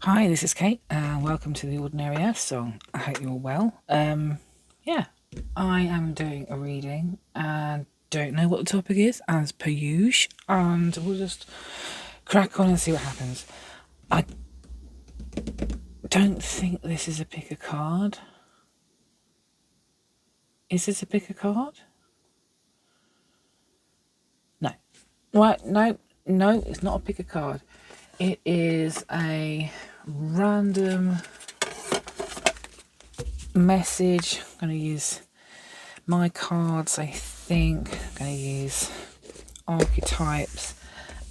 Hi, this is Kate, and welcome to the Ordinary Earth Song. I hope you're well. Yeah, I am doing a reading and don't know what the topic is, as per usual, and we'll just crack on and see what happens. I don't think this is a pick a card. Is this a pick a card? No. Right, no, it's not a pick a card. It is a random message. I'm going to use my cards, I think. I'm going to use archetypes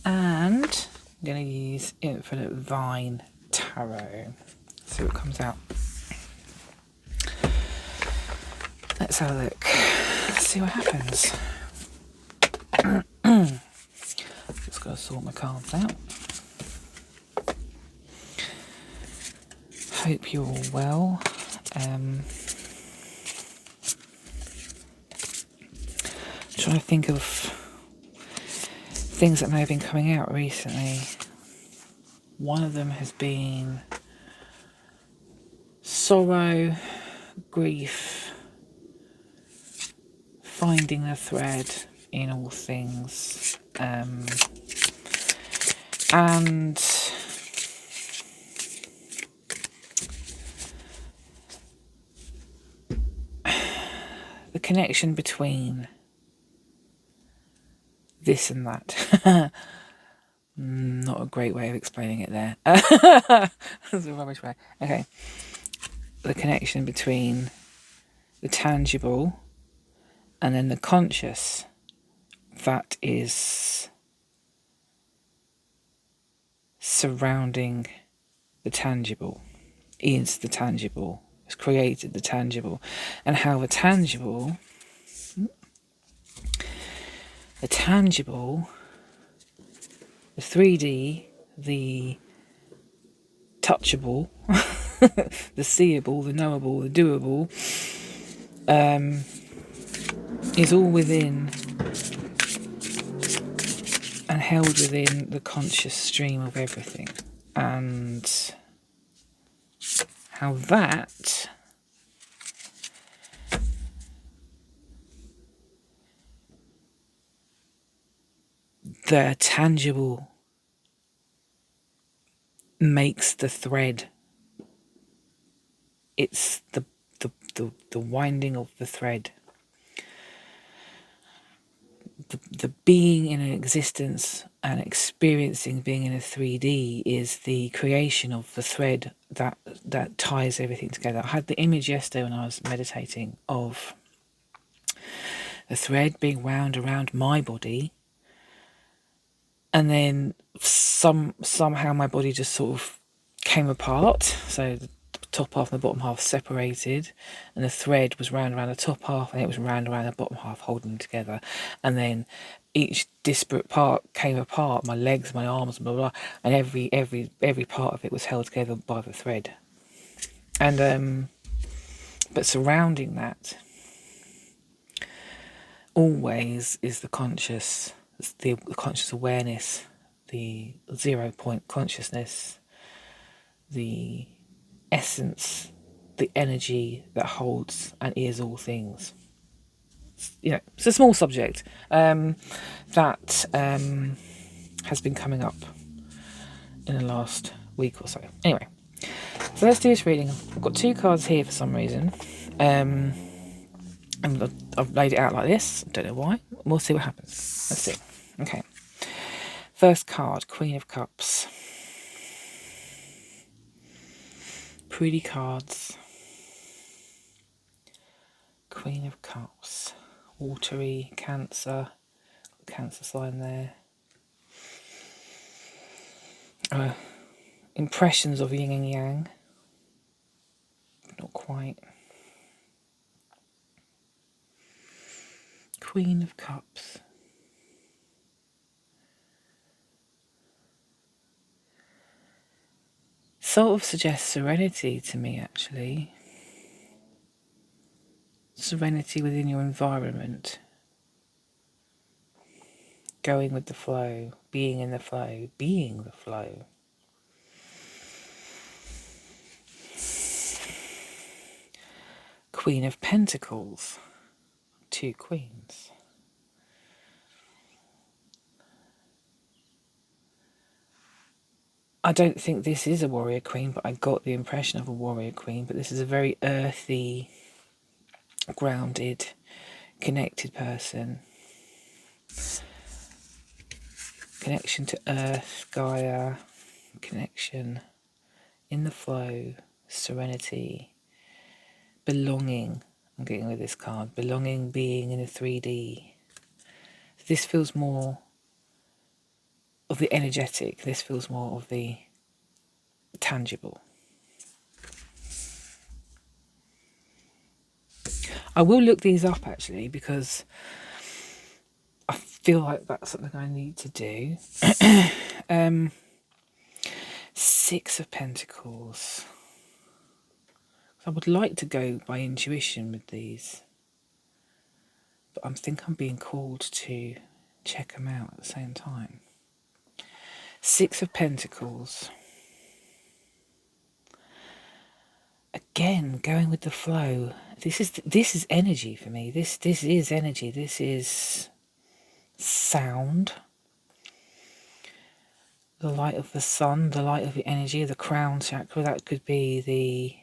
and I'm going to use Infinite Vine Tarot. See what comes out. Let's have a look. See what happens. Just got to sort my cards out. Hope you're all well. Trying to think of things that may have been coming out recently. One of them has been sorrow, grief, finding the thread in all things, and the connection between this and that. Not a great way of explaining it there. That's a rubbish way. Okay. The connection between the tangible and then the conscious that is surrounding the tangible, is the tangible, has created the tangible, and how the tangible, the 3D, the touchable, the seeable, the knowable, the doable, is all within and held within the conscious stream of everything. And how that the tangible makes the thread. It's the winding of the thread. The being in an existence and experiencing being in a 3D is the creation of the thread that ties everything together. I had the image yesterday when I was meditating of the thread being wound around my body, and then somehow my body just sort of came apart. So the top half and the bottom half separated, and the thread was round around the top half and it was round around the bottom half, holding them together. And then each disparate part came apart, my legs, my arms, blah blah, and every part of it was held together by the thread. And but surrounding that always is the conscious, the conscious awareness, the 0 point consciousness, the essence, the energy that holds and is all things. You know, it's a small subject that has been coming up in the last week or so. Anyway, so let's do this reading. I've got 2 cards here for some reason. And I've laid it out like this. I don't know why. We'll see what happens. Let's see. Okay. First card, Queen of Cups. Pretty cards. Queen of Cups. Watery, Cancer. Cancer sign there. Impressions of yin and yang. Not quite. Queen of Cups. Sort of suggests serenity to me, actually. Serenity within your environment. Going with the flow. Being in the flow. Being the flow. Queen of Pentacles, 2 queens. I don't think this is a warrior queen, but I got the impression of a warrior queen. But this is a very earthy, grounded, connected person. Connection to Earth, Gaia, connection in the flow, serenity, belonging. I'm getting with this card. Belonging, being in a 3D. This feels more of the energetic. This feels more of the tangible. I will look these up actually, because I feel like that's something I need to do. 6 of Pentacles. I would like to go by intuition with these, but I think I'm being called to check them out at the same time. 6 of Pentacles. Again, going with the flow. This is energy for me. This is energy. This is sound. The light of the sun, the light of the energy of the crown chakra. That could be the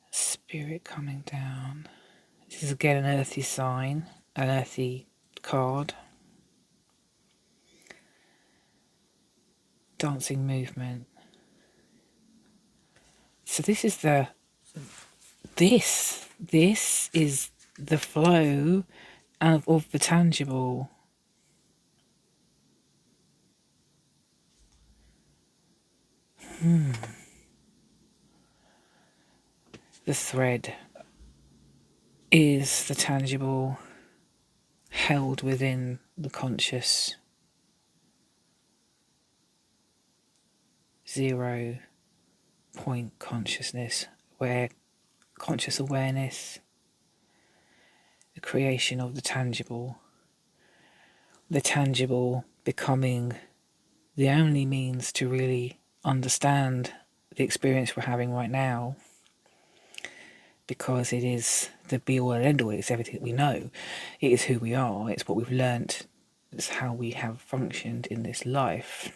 spirit coming down. This is again an earthy sign, an earthy card. Dancing movement. So this is the flow of the tangible. The thread is the tangible held within the conscious 0 point consciousness, where conscious awareness, the creation of the tangible becoming the only means to really understand the experience we're having right now, because it is the be-all and end-all. It's everything that we know. It is who we are. It's what we've learnt. It's how we have functioned in this life.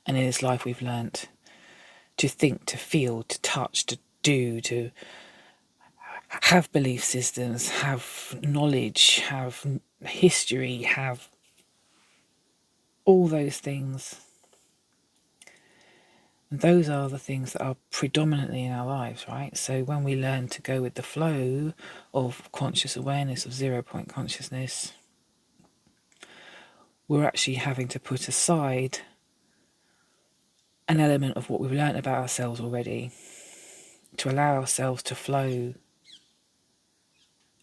And in this life we've learnt to think, to feel, to touch, to do, to have belief systems, have knowledge, have history, have all those things. And those are the things that are predominantly in our lives, right? So when we learn to go with the flow of conscious awareness, of 0 point consciousness, we're actually having to put aside an element of what we've learned about ourselves already to allow ourselves to flow.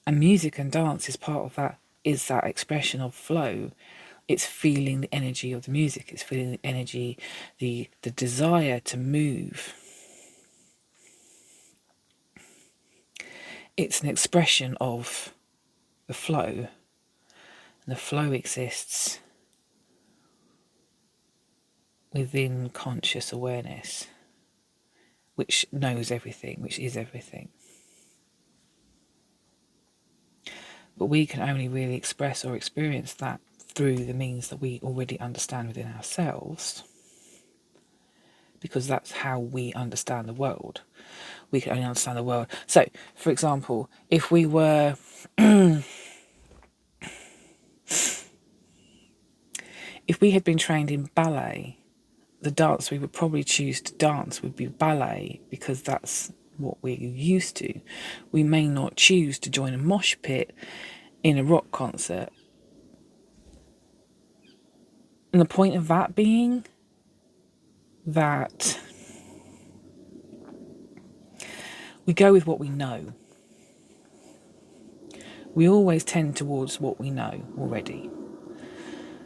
And music and dance is part of that, is that expression of flow. It's feeling the energy of the music. It's feeling the energy, the desire to move. It's an expression of the flow. And the flow exists within conscious awareness, which knows everything, which is everything. But we can only really express or experience that through the means that we already understand within ourselves, because that's how we understand the world. We can only understand the world. So, for example, if we were if we had been trained in ballet, the dance we would probably choose to dance would be ballet, because that's what we're used to. We may not choose to join a mosh pit in a rock concert. And the point of that being that we go with what we know. We always tend towards what we know already.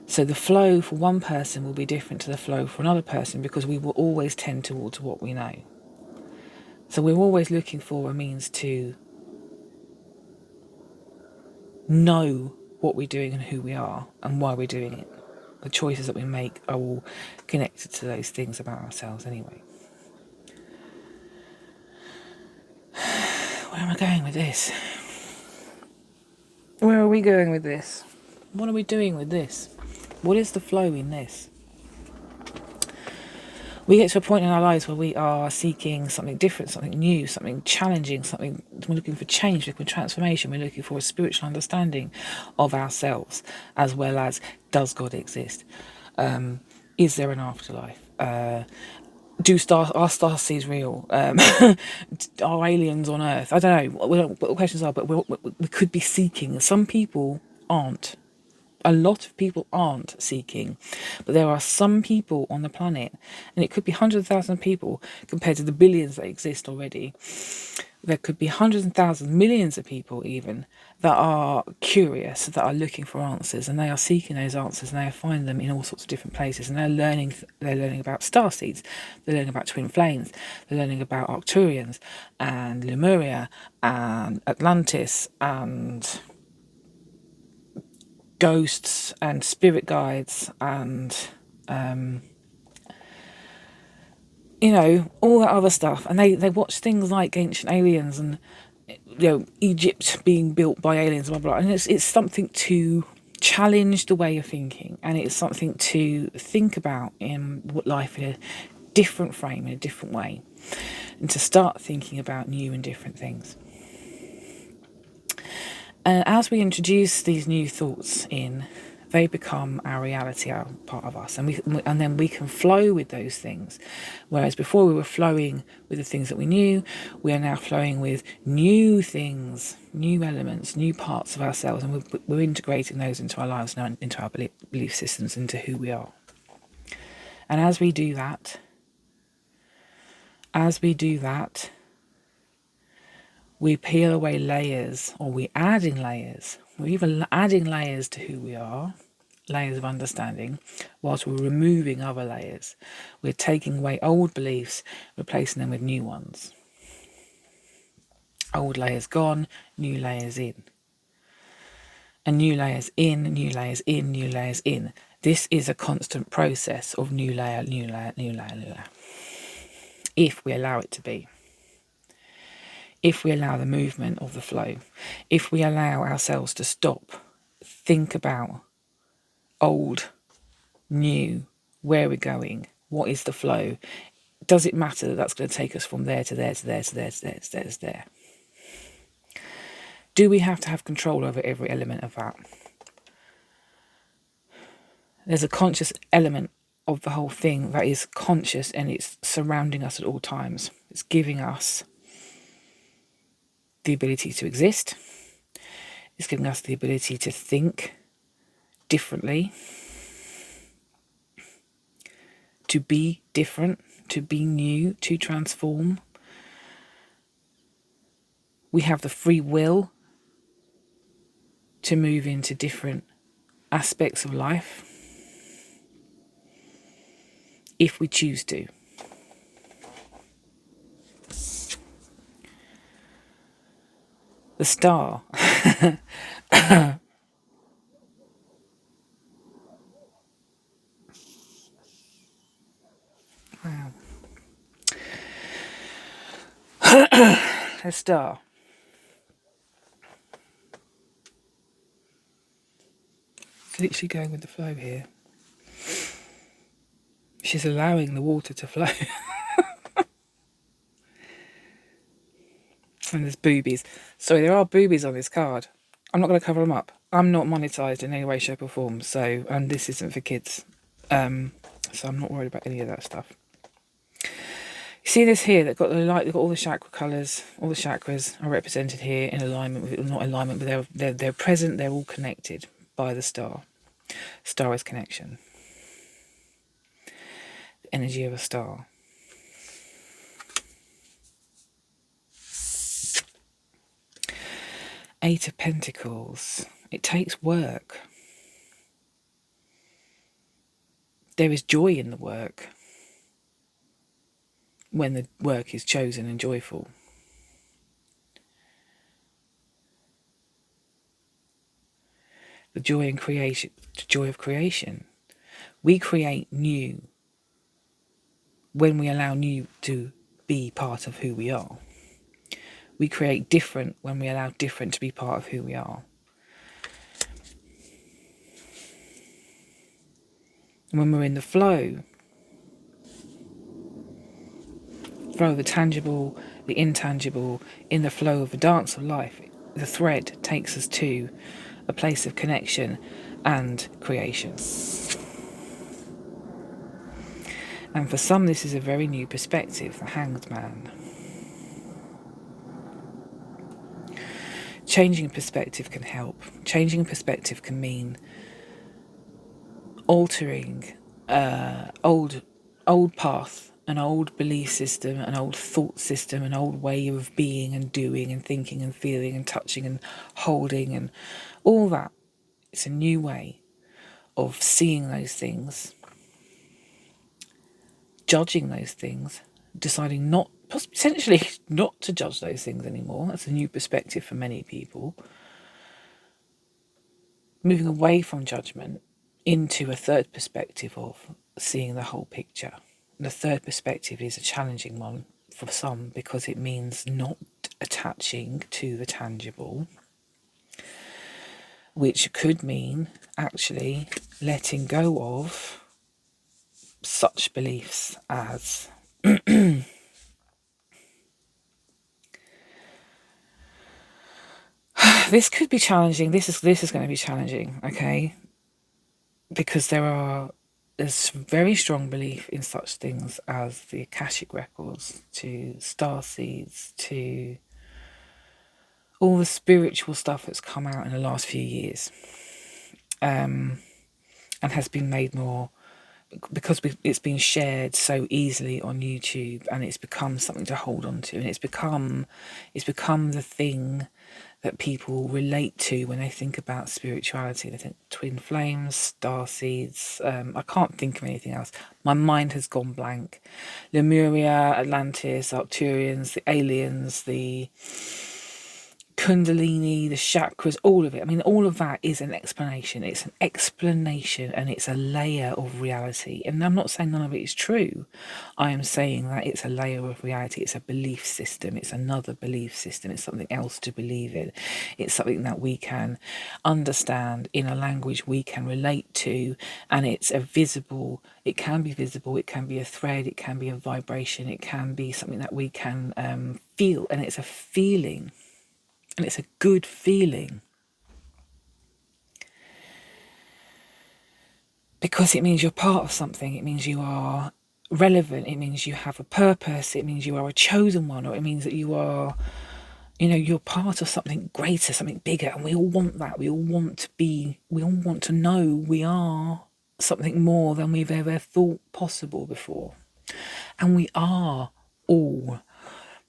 So the flow for one person will be different to the flow for another person, because we will always tend towards what we know. So we're always looking for a means to know what we're doing and who we are and why we're doing it. the choices that we make are all connected to those things about ourselves anyway. Where am I going with this? Where are we going with this? What are we doing with this? What is the flow in this? We get to a point in our lives where we are seeking something different, something new, something challenging, something, we're looking for change, we're looking for transformation, we're looking for a spiritual understanding of ourselves, as well as, does God exist? Is there an afterlife? Are star seeds real? Are aliens on Earth? I don't know what the questions are, but we could be seeking. Some people aren't. A lot of people aren't seeking, but there are some people on the planet, and it could be hundreds of thousands of people compared to the billions that exist already. There could be hundreds and thousands, millions of people even, that are curious, that are looking for answers, and they are seeking those answers, and they find them in all sorts of different places, and they're learning about starseeds, they're learning about twin flames, they're learning about Arcturians and Lemuria and Atlantis and ghosts and spirit guides and all that other stuff. And they watch things like Ancient Aliens and Egypt being built by aliens, blah blah, and it's something to challenge the way of thinking, and it's something to think about in life in a different frame, in a different way, and to start thinking about new and different things. And as we introduce these new thoughts in, they become our reality, our part of us, and then we can flow with those things. Whereas before we were flowing with the things that we knew, we are now flowing with new things, new elements, new parts of ourselves, and we're integrating those into our lives now, into our belief systems, into who we are. And as we do that, we peel away layers, or we're adding layers. We're even adding layers to who we are, layers of understanding, whilst we're removing other layers. We're taking away old beliefs, replacing them with new ones. Old layers gone, new layers in. And new layers in, new layers in, new layers in. This is a constant process of new layer, new layer, new layer, new layer. If we allow it to be. If we allow the movement of the flow, if we allow ourselves to stop, think about old, new, where we're going, what is the flow, does it matter that that's going to take us from there to there to there to there to there to there to there? Do we have to have control over every element of that? There's a conscious element of the whole thing that is conscious, and it's surrounding us at all times. It's giving us the ability to exist. It's giving us the ability to think differently, to be different, to be new, to transform. We have the free will to move into different aspects of life if we choose to. The star. Wow. A star. Literally going with the flow here. She's allowing the water to flow. And there's boobies. Sorry, there are boobies on this card. I'm not going to cover them up. I'm not monetized in any way, shape or form. So, and this isn't for kids. So I'm not worried about any of that stuff. You see this here? They've got the light. They've got all the chakra colours. All the chakras are represented here in alignment with, not alignment, but they're present. They're all connected by the star. Star is connection. The energy of a star. Eight of Pentacles. It takes work. There is joy in the work when the work is chosen and joyful. The joy in creation, the joy of creation. We create new when we allow new to be part of who we are. We create different when we allow different to be part of who we are. And when we're in the flow of the tangible, the intangible, in the flow of the dance of life, the thread takes us to a place of connection and creation. And for some, this is a very new perspective, the Hanged Man. Changing perspective can help. Changing perspective can mean altering old path, an old belief system, an old thought system, an old way of being and doing and thinking and feeling and touching and holding and all that. It's a new way of seeing those things, judging those things, deciding potentially not to judge those things anymore. That's a new perspective for many people. Moving away from judgment into a third perspective of seeing the whole picture. And the third perspective is a challenging one for some because it means not attaching to the tangible, which could mean actually letting go of such beliefs as this could be challenging. This is going to be challenging, okay? Because there's very strong belief in such things as the Akashic records, to starseeds, to all the spiritual stuff that's come out in the last few years, and has been made more because it's been shared so easily on YouTube, and it's become something to hold on to, and it's become the thing that people relate to when they think about spirituality. They think twin flames, starseeds. I can't think of anything else. My mind has gone blank. Lemuria, Atlantis, Arcturians, the aliens, the Kundalini, the chakras, all of it. I mean, all of that is an explanation. It's an explanation and it's a layer of reality. And I'm not saying none of it is true. I am saying that it's a layer of reality. It's a belief system. It's another belief system. It's something else to believe in. It's something that we can understand in a language we can relate to. And it's it can be visible. It can be a thread. It can be a vibration. It can be something that we can feel. And it's a feeling. And it's a good feeling. Because it means you're part of something. It means you are relevant. It means you have a purpose. It means you are a chosen one. Or it means that you are, you're part of something greater, something bigger. And we all want that. We all want to know we are something more than we've ever thought possible before. And we are all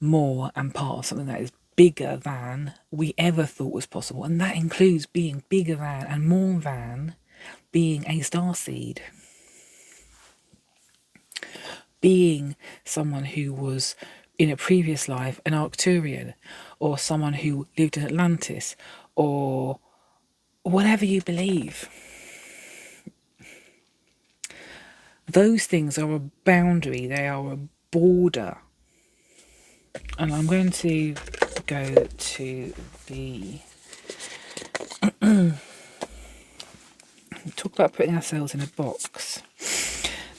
more and part of something that is bigger than we ever thought was possible. And that includes being bigger than and more than being a starseed. Being someone who was in a previous life an Arcturian, or someone who lived in Atlantis, or whatever you believe. Those things are a boundary, they are a border. And I'm going to go to the talk about putting ourselves in a box.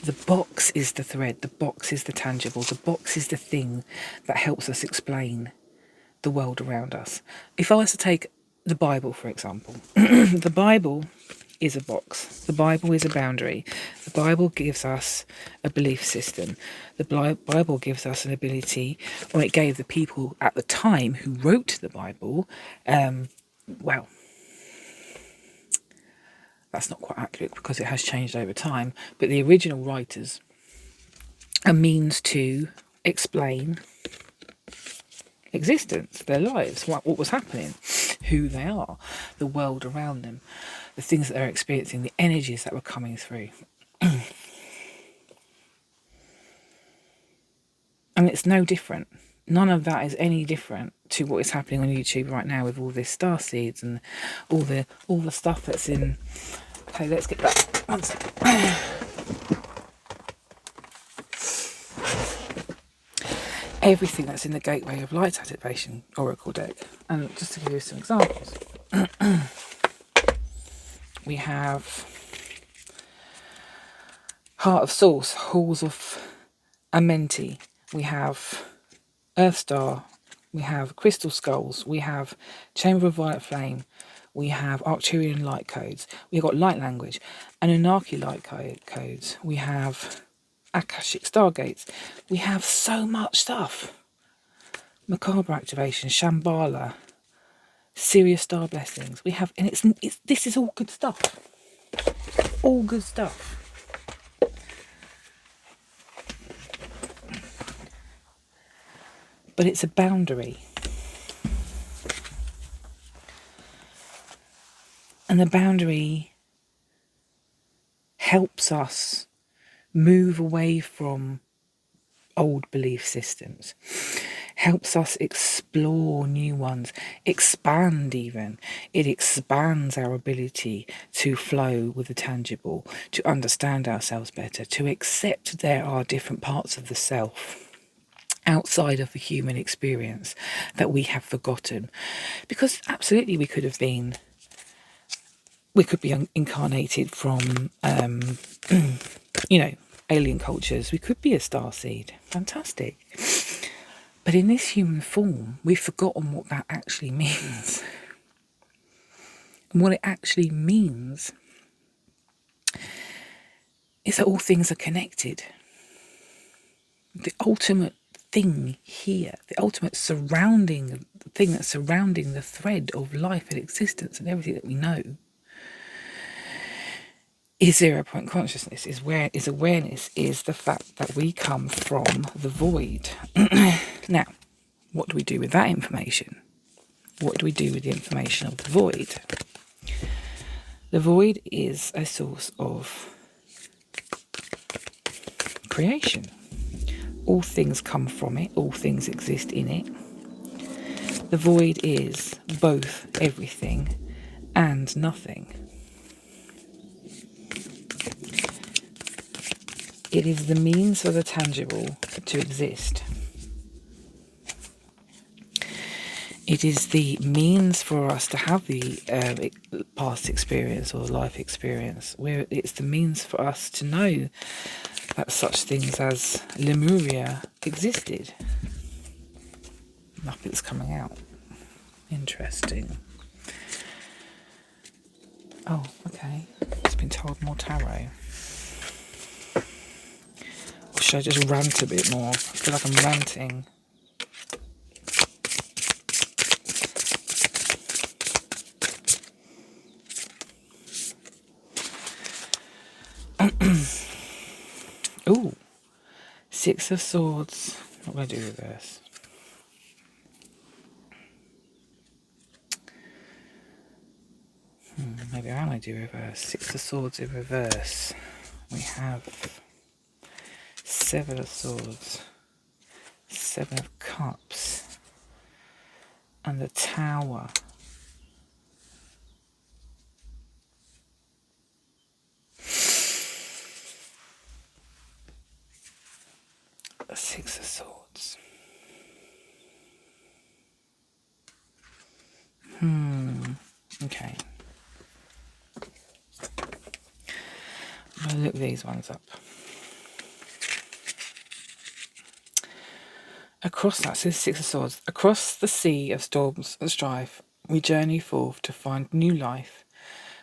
The box is the thread, the box is the tangible, the box is the thing that helps us explain the world around us. If I was to take the Bible, for example, the Bible is a box. The Bible is a boundary. The Bible gives us a belief system. The Bible gives us an ability, or it gave the people at the time who wrote the Bible, well, that's not quite accurate because it has changed over time, but the original writers, a means to explain existence, their lives, what was happening, who they are, the world around them, the things that they're experiencing, the energies that were coming through. And it's no different. None of that is any different to what is happening on YouTube right now with all this starseeds and all the stuff that's in. Okay, let's get back One second. Everything that's in the Gateway of Light Activation Oracle deck. And just to give you some examples, we have Heart of Source, Halls of Amenti, we have Earth Star, we have Crystal Skulls, we have Chamber of Violet Flame, we have Arcturian Light Codes, we've got Light Language, Anunnaki Light Codes, we have Akashic Stargates, we have so much stuff. Macabre Activation, Shambhala, Sirius Star Blessings, we have, and this is all good stuff. All good stuff. But it's a boundary. And the boundary helps us move away from old belief systems, helps us explore new ones, expand even. It expands our ability to flow with the tangible, to understand ourselves better, to accept there are different parts of the self outside of the human experience that we have forgotten. Because absolutely we could be incarnated from, alien cultures. We could be a starseed. Fantastic. But in this human form, we've forgotten what that actually means. And what it actually means is that all things are connected. The ultimate thing here, the ultimate surrounding, the thing that's surrounding the thread of life and existence and everything that we know, is 0 point consciousness, is awareness, is the fact that we come from the void. Now, what do we do with that information? What do we do with the information of the void? The void is a source of creation. All things come from it, all things exist in it. The void is both everything and nothing. It is the means for the tangible to exist. It is the means for us to have the past experience or life experience, where it's the means for us to know that such things as Lemuria existed. Nothing's coming out. Interesting. Oh, okay. It's been told more tarot. Or should I just rant a bit more? I feel like I'm ranting. Ooh. 6 of Swords. What will I do with this? Maybe I might do reverse. 6 of Swords in reverse. We have 7 of Swords, 7 of Cups, and the Tower. The 6 of Swords. Okay. I'm going to look these ones up. Across that, so 6 of Swords. Across the sea of storms and strife, we journey forth to find new life.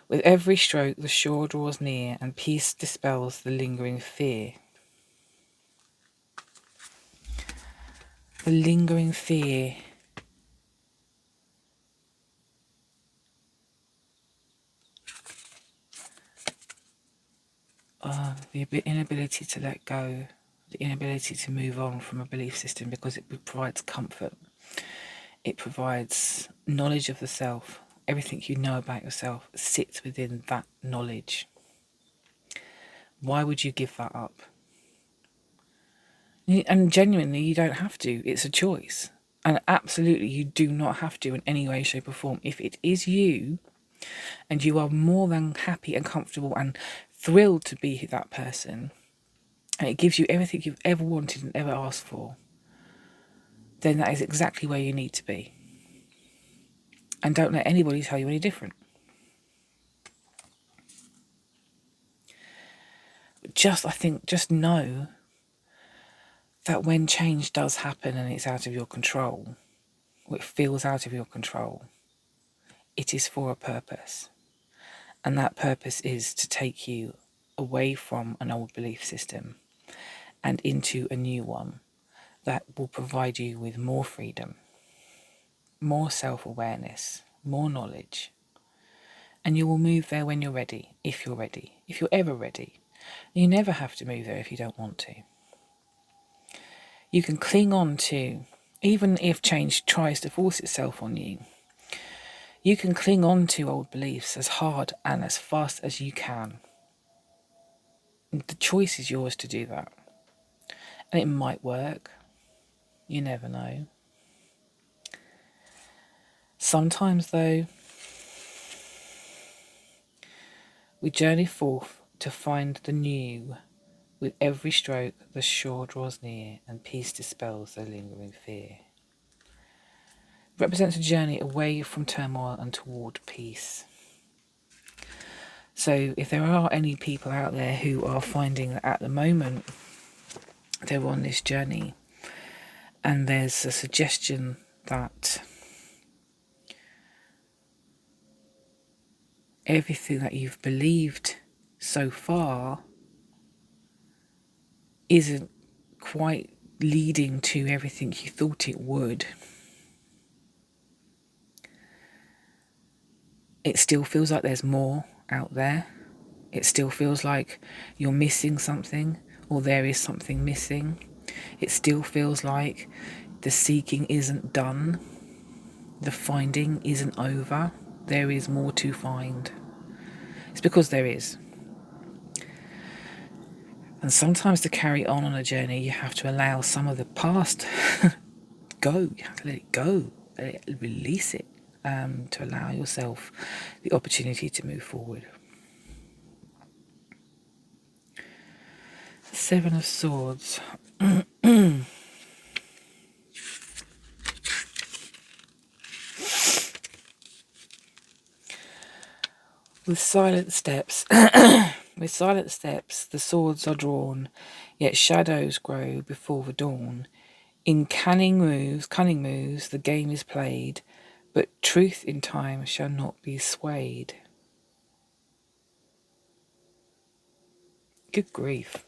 With every stroke, the shore draws near, and peace dispels the lingering fear. The lingering fear. The inability to let go, the inability to move on from a belief system, because it provides comfort. It provides knowledge of the self. Everything you know about yourself sits within that knowledge. Why would you give that up? And genuinely, you don't have to. It's a choice. And absolutely, you do not have to in any way, shape or form. If it is you, and you are more than happy and comfortable and thrilled to be that person, and it gives you everything you've ever wanted and ever asked for, then that is exactly where you need to be. And don't let anybody tell you any different. I think, just know that when change does happen and it's out of your control, or it feels out of your control, it is for a purpose. And that purpose is to take you away from an old belief system and into a new one that will provide you with more freedom, more self-awareness, more knowledge. And you will move there when you're ready, if you're ever ready. You never have to move there if you don't want to. You can cling on to, even if change tries to force itself on you, you can cling on to old beliefs as hard and as fast as you can. The choice is yours to do that. And it might work. You never know. Sometimes, though, we journey forth to find the new. With every stroke, the shore draws near, and peace dispels the lingering fear. It represents a journey away from turmoil and toward peace. So if there are any people out there who are finding that at the moment they're on this journey, and there's a suggestion that everything that you've believed so far isn't quite leading to everything you thought it would, it still feels like there's more out there. It still feels like you're missing something, or there is something missing. It still feels like the seeking isn't done. The finding isn't over. There is more to find. It's because there is. And sometimes to carry on a journey, you have to allow some of the past go. You have to let it go. Release it, to allow yourself the opportunity to move forward. Seven of Swords. With silent steps, the swords are drawn, yet shadows grow before the dawn. In cunning moves, the game is played, but truth in time shall not be swayed. Good grief.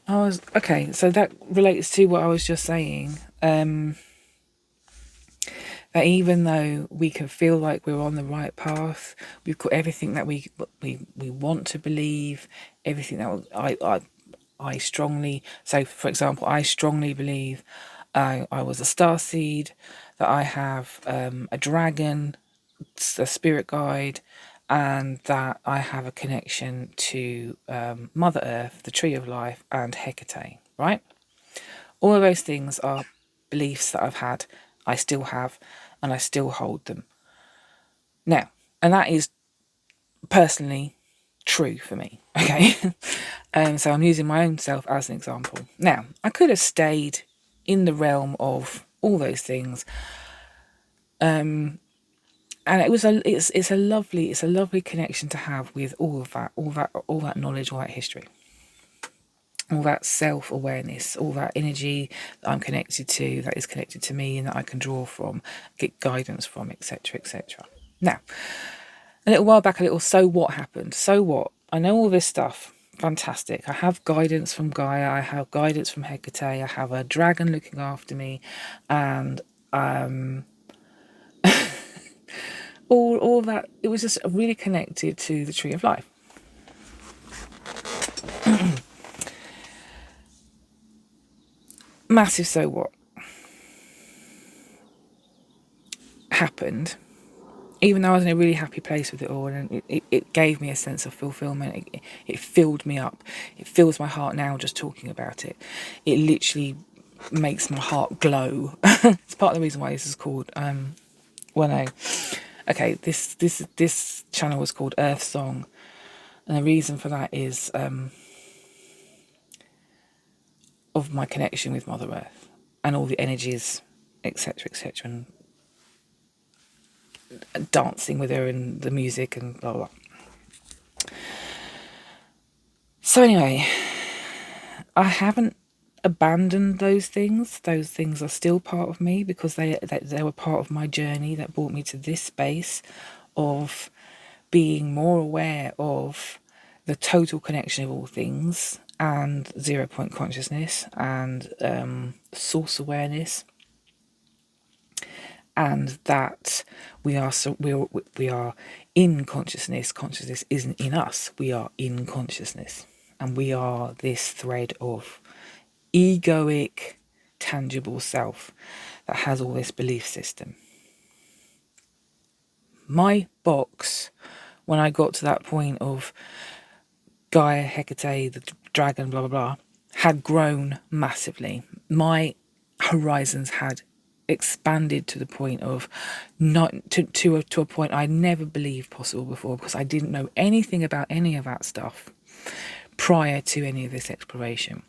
Okay, so that relates to what I was just saying. That even though we can feel like we're on the right path, we've got everything that we want to believe, everything that I strongly, so for example, I strongly believe I was a starseed, that I have a dragon, a spirit guide, and that I have a connection to Mother Earth, the Tree of Life, and Hecate, right? All of those things are beliefs that I've had, I still have, and I still hold them. Now, and that is personally true for me, okay? So I'm using my own self as an example. Now, I could have stayed in the realm of all those things, and it's a lovely connection to have with all that knowledge, all that history, all that self-awareness, all that energy that I'm connected to, that is connected to me, and that I can draw from, get guidance from, etc., etc. Now, a little while back, so what happened? So what? I know all this stuff. Fantastic. I have guidance from Gaia. I have guidance from Hecate. I have a dragon looking after me, and all that. It was just really connected to the Tree of Life. Massive so what happened, even though I was in a really happy place with it all, and it gave me a sense of fulfillment. It filled me up. It fills my heart now just talking about it. It literally makes my heart glow. It's part of the reason why this is called okay, this channel was called Earth Song, And the reason for that is of my connection with Mother Earth and all the energies, etc., etc., and dancing with her and the music and blah, blah, blah. So anyway, I haven't abandoned those things. Those things are still part of me because they were part of my journey that brought me to this space of being more aware of the total connection of all things and 0 point consciousness and source awareness, and that we are in consciousness. Consciousness isn't in us. We are in consciousness, and we are this thread of egoic, tangible self that has all this belief system. My box, when I got to that point of Gaia, Hecate, the dragon, blah, blah, blah, had grown massively. My horizons had expanded to the point of to a point I never believed possible before, because I didn't know anything about any of that stuff prior to any of this exploration.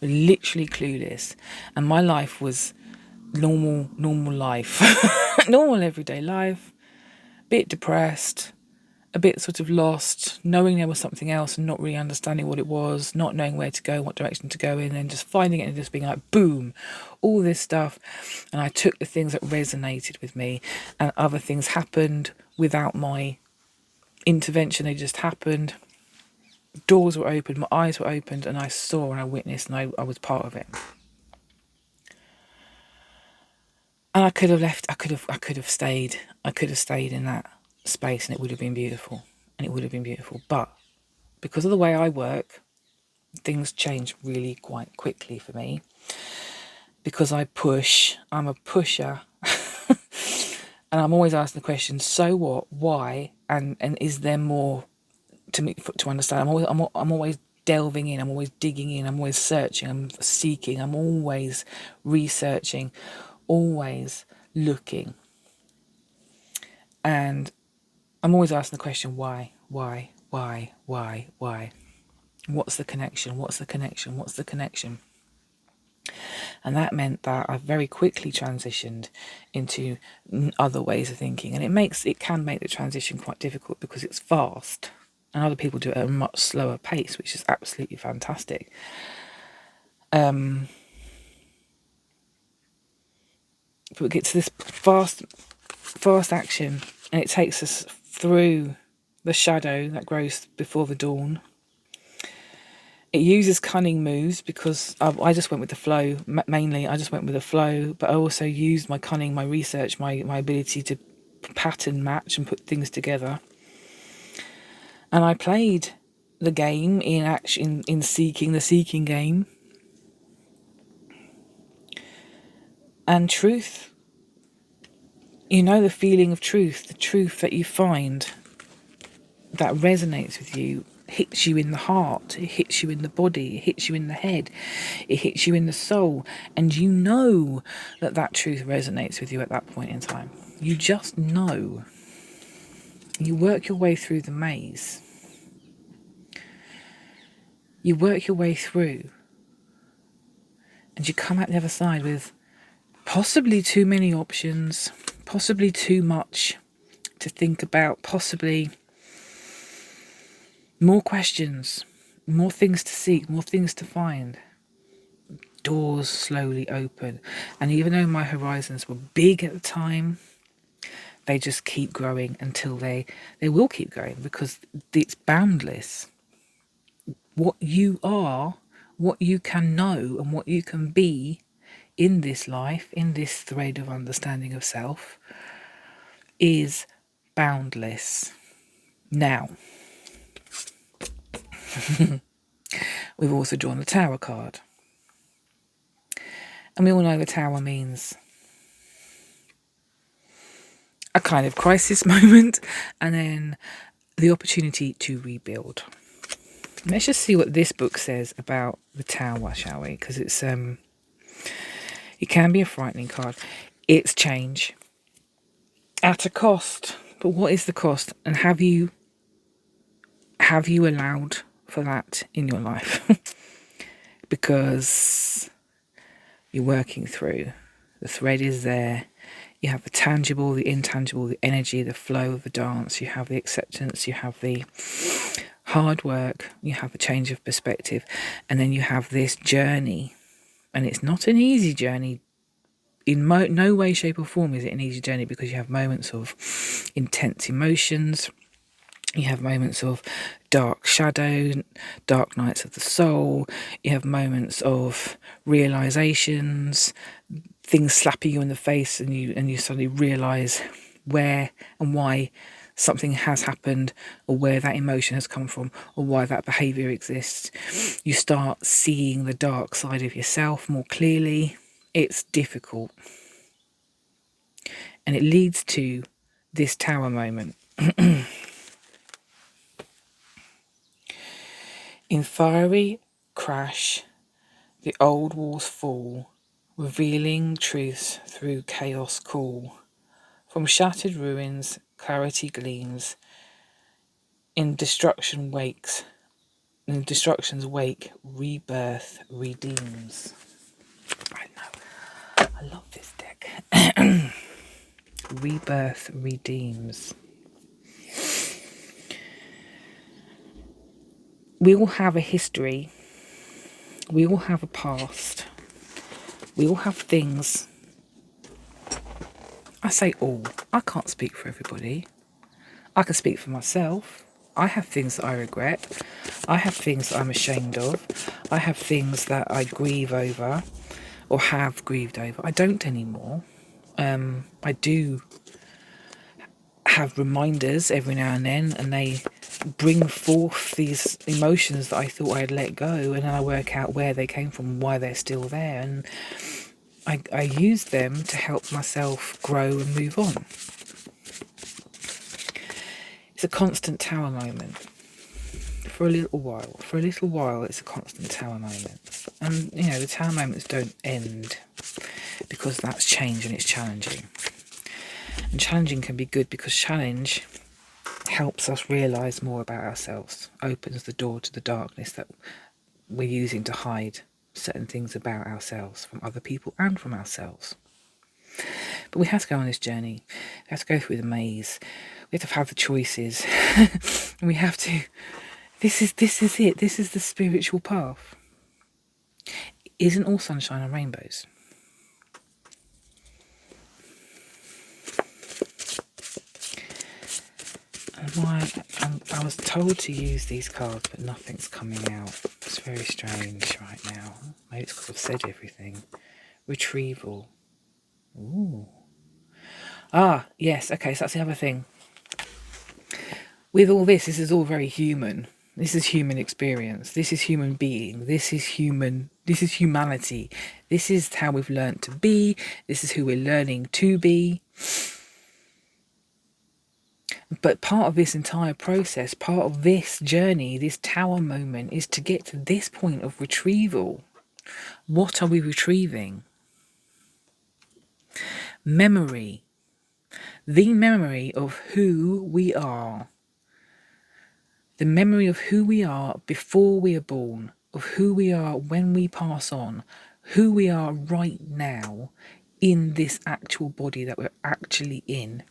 Literally clueless. And my life was normal life. Normal everyday life. Bit depressed, a bit sort of lost, knowing there was something else and not really understanding what it was, not knowing where to go, what direction to go in, and just finding it and just being like, boom, all this stuff. And I took the things that resonated with me, and other things happened without my intervention. They just happened. Doors were opened, my eyes were opened, and I saw and I witnessed, and I was part of it. And I could have left, I could have stayed in that space, and it would have been beautiful. But because of the way I work, things change really quite quickly for me. Because I'm a pusher. And I'm always asking the question, so what, why, and is there more to understand? I'm always delving in, I'm always digging in, I'm always searching, I'm seeking, I'm always researching, always looking. And I'm always asking the question, why? What's the connection? And that meant that I very quickly transitioned into other ways of thinking. And it can make the transition quite difficult because it's fast. And other people do it at a much slower pace, which is absolutely fantastic. But we get to this fast action, and it takes us through the shadow that grows before the dawn. It uses cunning moves because I just went with the flow. Mainly, I just went with the flow, but I also used my cunning, my research, my ability to pattern match and put things together. And I played the game in seeking game. And truth, the feeling of truth, the truth that you find that resonates with you, hits you in the heart, it hits you in the body, it hits you in the head, it hits you in the soul, and you know that truth resonates with you at that point in time. You just know. You work your way through the maze. You work your way through, and you come out the other side with possibly too many options, possibly too much to think about, possibly more questions, more things to seek, more things to find. Doors slowly open. And even though my horizons were big at the time, they just keep growing until they will keep going, because it's boundless. What you are, what you can know, and what you can be in this life, in this thread of understanding of self, is boundless. Now, we've also drawn the Tower card. And we all know the Tower means a kind of crisis moment, and then the opportunity to rebuild. Let's just see what this book says about the Tower, shall we? Because it can be a frightening card. It's change at a cost. But what is the cost? And have you Have you allowed for that in your life? Because you're working through. The thread is there. You have the tangible, the intangible, the energy, the flow of the dance. You have the acceptance. You have the hard work. You have a change of perspective. And then you have this journey. And it's not an easy journey. In no way, shape or form is it an easy journey, because you have moments of intense emotions. You have moments of dark shadow, dark nights of the soul. You have moments of realizations, things slapping you in the face, and you suddenly realize where and why something has happened, or where that emotion has come from, or why that behavior exists. You start seeing the dark side of yourself more clearly. It's difficult. And it leads to this tower moment. In fiery crash, the old walls fall, revealing truths through chaos cool. From shattered ruins, clarity gleams. In destruction's wake, rebirth redeems. I know. I love this deck. Rebirth redeems. We all have a history. We all have a past. We all have things. I say all. I can't speak for everybody. I can speak for myself. I have things that I regret. I have things that I'm ashamed of. I have things that I grieve over, or have grieved over. I don't anymore. I do have reminders every now and then, and they bring forth these emotions that I thought I'd let go, and then I work out where they came from, why they're still there, and I use them to help myself grow and move on. It's a constant tower moment. For a little while, it's a constant tower moment. And, the tower moments don't end, because that's change and it's challenging. And challenging can be good, because challenge helps us realise more about ourselves, opens the door to the darkness that we're using to hide certain things about ourselves from other people and from ourselves. But we have to go on this journey. We have to go through the maze. We have to have the choices. And we have to... This is it. This is the spiritual path. It isn't all sunshine and rainbows. I was told to use these cards, but nothing's coming out. It's very strange right now. Maybe it's because I've said everything. Retrieval. Ooh. Ah, yes. Okay, so that's the other thing. With all this is all very human. This is human experience. This is human being. This is humanity. This is how we've learned to be. This is who we're learning to be. But part of this entire process, part of this journey, this tower moment, is to get to this point of retrieval. What are we retrieving? Memory. The memory of who we are. The memory of who we are before we are born, of who we are when we pass on, who we are right now in this actual body that we're actually in.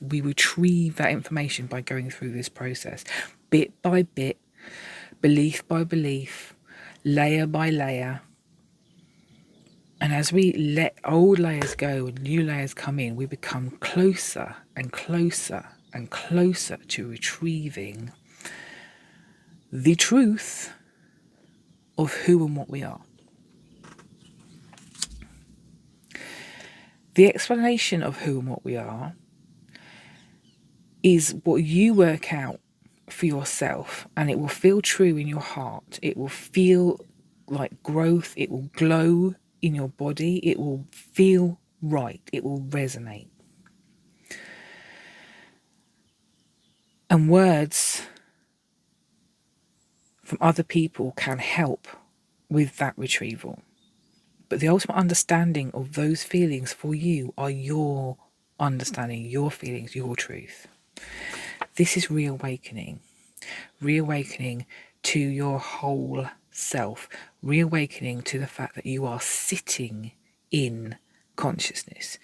We retrieve that information by going through this process, bit by bit, belief by belief, layer by layer. And as we let old layers go and new layers come in, we become closer and closer and closer to retrieving the truth of who and what we are. The explanation of who and what we are is what you work out for yourself, and it will feel true in your heart. It will feel like growth. It will glow in your body. It will feel right. It will resonate. And words from other people can help with that retrieval. But the ultimate understanding of those feelings for you are your understanding, your feelings, your truth. This is reawakening. reawakening to your whole self, reawakening to the fact that you are sitting in consciousness,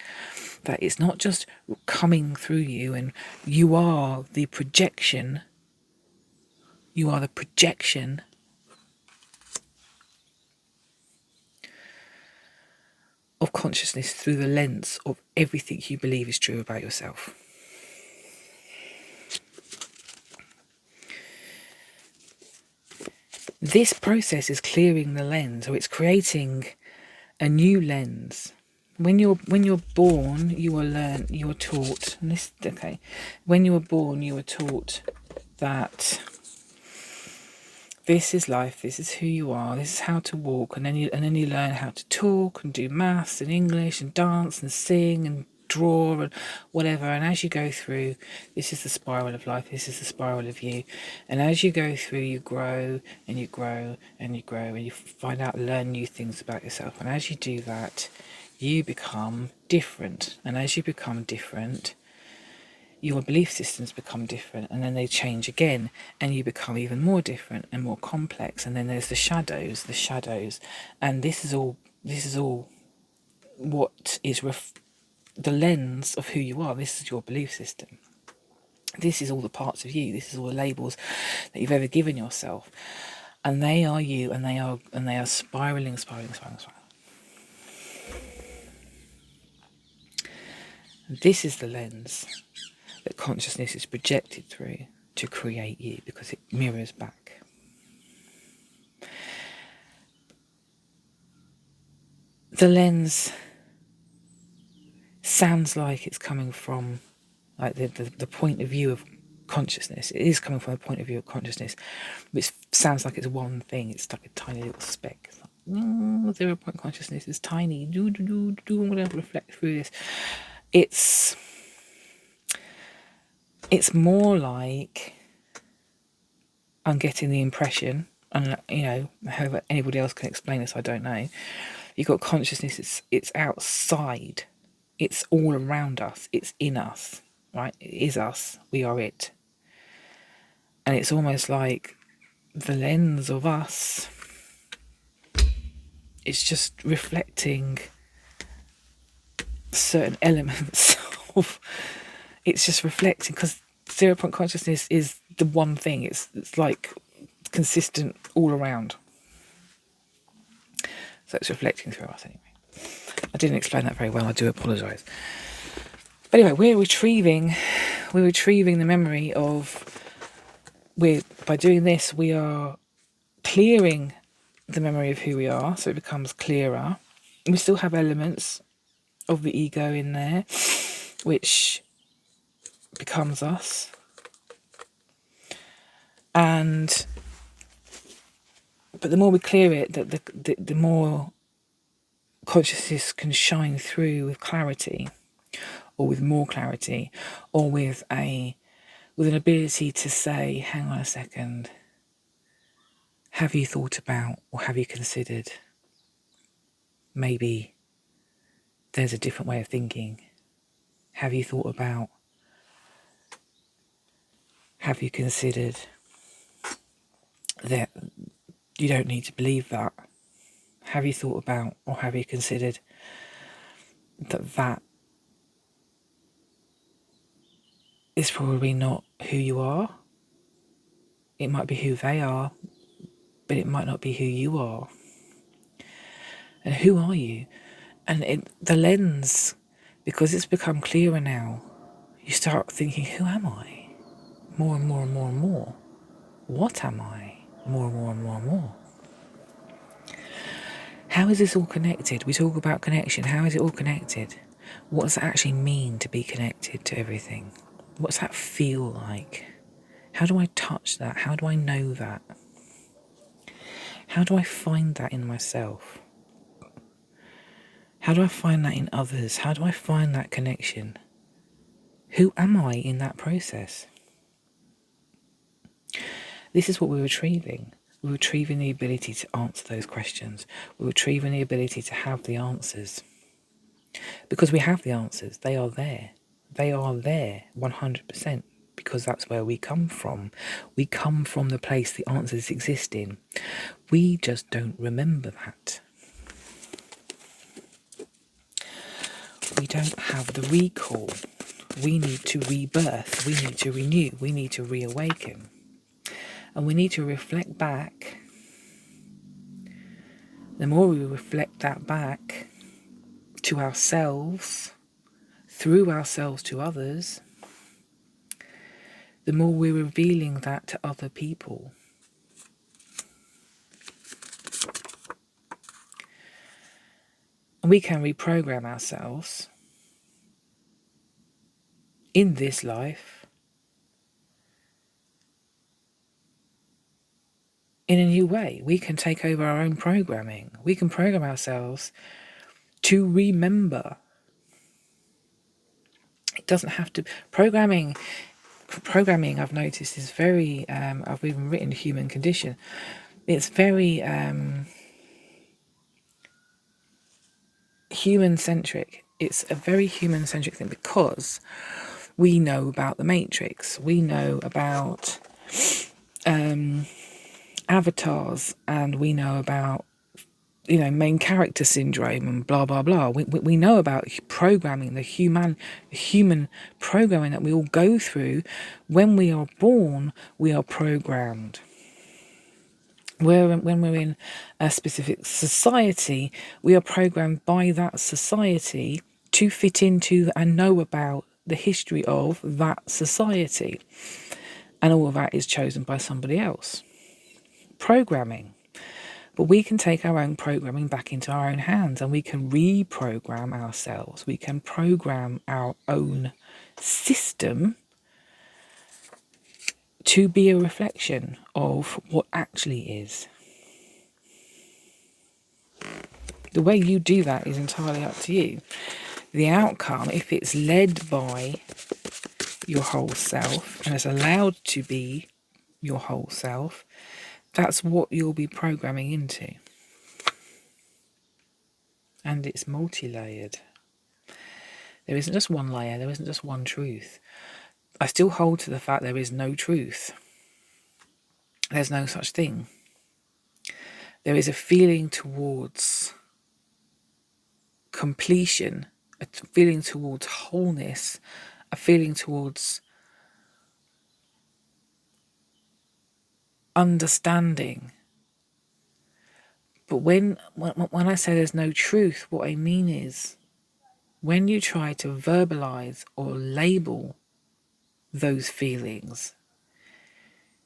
that it's not just coming through you, and you are the projection of consciousness through the lens of everything you believe is true about yourself. This process is clearing the lens, or it's creating a new lens. When you're born, you are taught, and this, okay, when you were born, you were taught that this is life, this is who you are, this is how to walk, and then you learn how to talk and do maths and English and dance and sing and draw and whatever. And as you go through, this is the spiral of life, this is the spiral of you. And as you go through, you grow and you grow and you grow, and you find out, learn new things about yourself. And as you do that, you become different. And as you become different, your belief systems become different, and then they change again, and you become even more different and more complex. And then there's the shadows, and this is all what is the lens of who you are. This is your belief system. This is all the parts of you. This is all the labels that you've ever given yourself, and they are you, and they are spiraling. This is the lens that consciousness is projected through to create you, because it mirrors back. The lens sounds like it's coming from, like, the point of view of consciousness. It is coming from the point of view of consciousness, which sounds like it's one thing. It's like a tiny little speck. It's like, 0 point consciousness is tiny. I'm going to reflect through this. It's more like, I'm getting the impression, and however anybody else can explain this, I don't know. You've got consciousness, it's outside, it's all around us, it's in us, right? It is us, we are it. And it's almost like the lens of us, it's just reflecting certain elements of, it's just reflecting, because 0 point consciousness is the one thing. It's like consistent all around. So it's reflecting through us anyway. I didn't explain that very well. I do apologise. But anyway, we're retrieving the memory of. By doing this, we are clearing the memory of who we are, so it becomes clearer. We still have elements of the ego in there, which becomes us. But the more we clear it, the more consciousness can shine through with clarity, or with more clarity, or with an ability to say, hang on a second, have you thought about, or have you considered, maybe there's a different way of thinking? Have you thought about, have you considered that you don't need to believe that? Have you thought about, or have you considered that is probably not who you are? It might be who they are, but it might not be who you are. And who are you? And the lens, because it's become clearer now, you start thinking, who am I? More and more and more and more. What am I? More and more and more and more. How is this all connected? We talk about connection. How is it all connected? What does it actually mean to be connected to everything? What's that feel like? How do I touch that? How do I know that? How do I find that in myself? How do I find that in others? How do I find that connection? Who am I in that process? This is what we're retrieving. We're retrieving the ability to answer those questions. We're retrieving the ability to have the answers. Because we have the answers. They are there. They are there, 100%. because that's where we come from. We come from the place the answers exist in. We just don't remember that. We don't have the recall. We need to rebirth. We need to renew. We need to reawaken. And we need to reflect back. The more we reflect that back to ourselves, through ourselves to others, the more we're revealing that to other people. And we can reprogram ourselves in this life in a new way. We can take over our own programming. We can program ourselves to remember. It doesn't have to... Programming, I've noticed, is very... I've even written Human Condition. It's very human-centric. It's a very human-centric thing because we know about the Matrix. We know about avatars, and we know about, main character syndrome and blah blah blah. We know about programming, the human programming that we all go through. When we are born, we are programmed. When we're in a specific society, we are programmed by that society to fit into and know about the history of that society. And all of that is chosen by somebody else. Programming. But we can take our own programming back into our own hands, and we can reprogram ourselves. We can program our own system to be a reflection of what actually is. The way you do that is entirely up to you. The outcome, if it's led by your whole self and it's allowed to be your whole self, that's what you'll be programming into. And it's multi-layered. There isn't just one layer, there isn't just one truth. I still hold to the fact there is no truth. There's no such thing. There is a feeling towards completion, a feeling towards wholeness, a feeling towards understanding. But when I say there's no truth, what I mean is when you try to verbalize or label those feelings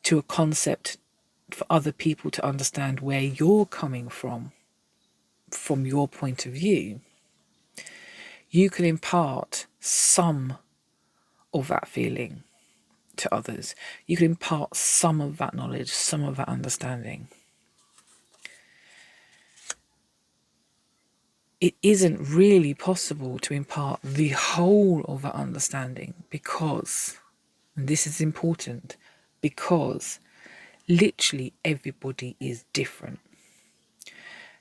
to a concept for other people to understand where you're coming from your point of view, you can impart some of that feeling to others. You can impart some of that knowledge, some of that understanding. It isn't really possible to impart the whole of that understanding because, and this is important, because literally everybody is different.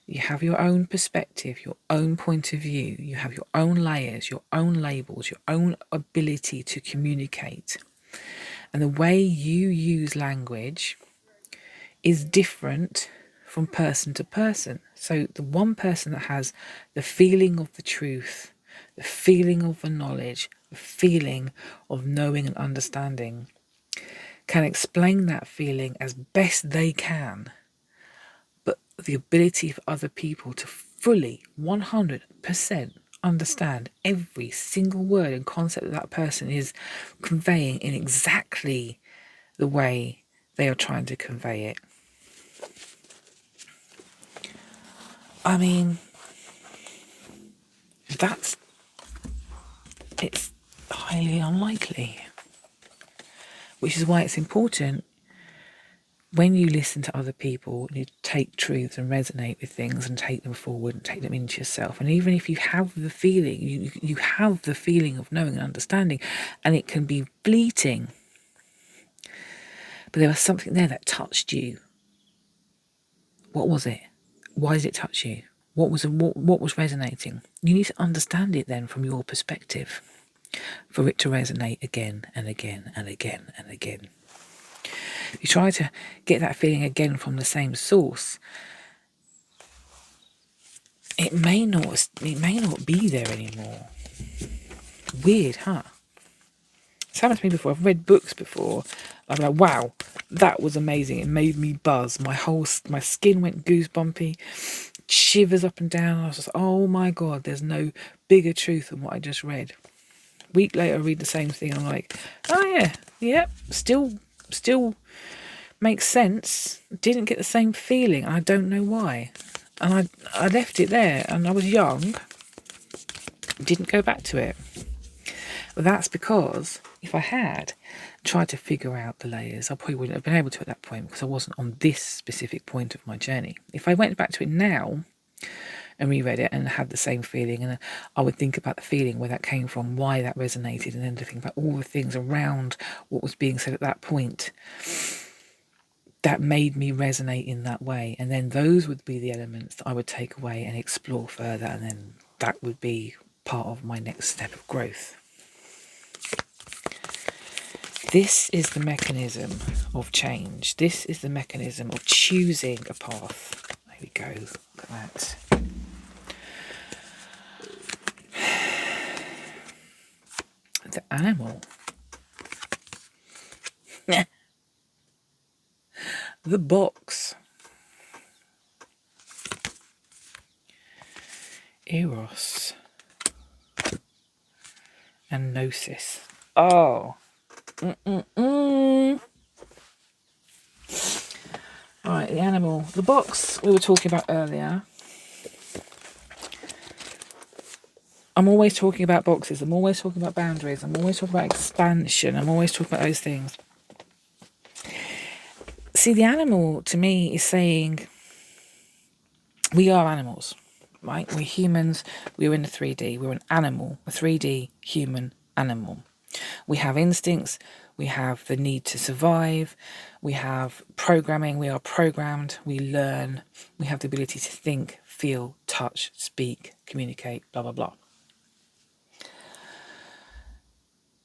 You have your own perspective, your own point of view, you have your own layers, your own labels, your own ability to communicate. And the way you use language is different from person to person. So the one person that has the feeling of the truth, the feeling of the knowledge, the feeling of knowing and understanding can explain that feeling as best they can. But the ability for other people to fully, 100% understand every single word and concept that that person is conveying in exactly the way they are trying to convey it. I mean, it's highly unlikely. Which is why it's important when you listen to other people, you take truths and resonate with things and take them forward and take them into yourself. And even if you have the feeling, you have the feeling of knowing and understanding, and it can be fleeting, but there was something there that touched you. What was it? Why did it touch you? What was resonating? You need to understand it then from your perspective. for it to resonate again and again and again and again. If you try to get that feeling again from the same source, it may not be there anymore. Weird, huh? It's happened to me before. I've read books before. I'm like, wow, that was amazing. It made me buzz. My skin went goosebumpy, shivers up and down. I was just, oh my God, there's no bigger truth than what I just read. Week later, I read the same thing. I'm like, oh yeah, yep, still makes sense. Didn't get the same feeling. I don't know why. And I left it there, and I was young. Didn't go back to it. But that's because if I had tried to figure out the layers, I probably wouldn't have been able to at that point, because I wasn't on this specific point of my journey. If I went back to it now and reread it and had the same feeling, and I would think about the feeling, where that came from, why that resonated, and then to think about all the things around what was being said at that point that made me resonate in that way. And then those would be the elements that I would take away and explore further, and then that would be part of my next step of growth. This is the mechanism of change. This is the mechanism of choosing a path. There we go. Look at that. The animal. The box. Eros. And Gnosis. Oh. Right, the animal. The box we were talking about earlier. I'm always talking about boxes. I'm always talking about boundaries. I'm always talking about expansion. I'm always talking about those things. See, the animal to me is saying we are animals, right? We're humans. We're in the 3D. We're an animal, a 3D human animal. We have instincts. We have the need to survive. We have programming. We are programmed. We learn. We have the ability to think, feel, touch, speak, communicate, blah, blah, blah.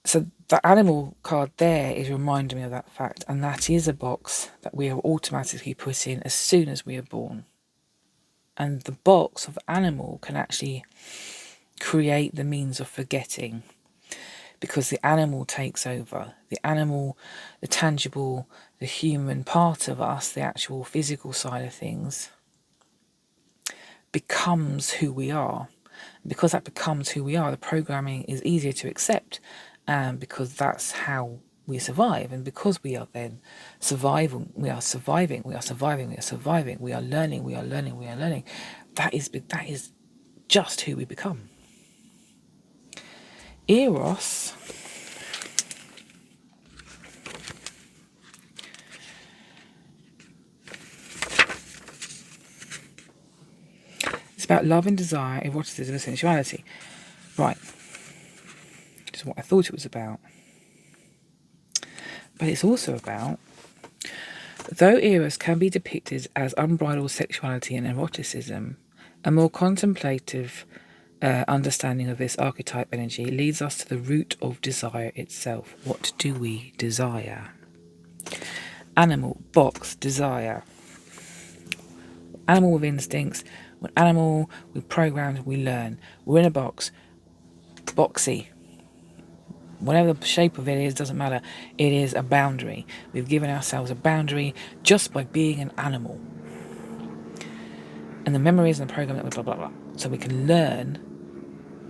So the animal card there is reminding me of that fact, and that is a box that we are automatically put in as soon as we are born. And the box of animal can actually create the means of forgetting, because the animal takes over. The animal, the tangible, the human part of us, the actual physical side of things, becomes who we are. And because that becomes who we are, the programming is easier to accept, because that's how we survive. And because we are then surviving, we are learning. That is just who we become. Eros is about love and desire, eroticism and sensuality. Right. Which is what I thought it was about. But it's also about, though Eros can be depicted as unbridled sexuality and eroticism, a more contemplative understanding of this archetype energy leads us to the root of desire itself. What do we desire? Animal, box, desire. Animal with instincts. We're an animal, we're programmed, we learn. We're in a box. Boxy. Whatever the shape of it is, doesn't matter. It is a boundary. We've given ourselves a boundary just by being an animal. And the memories and the program that we blah, blah, blah. So we can learn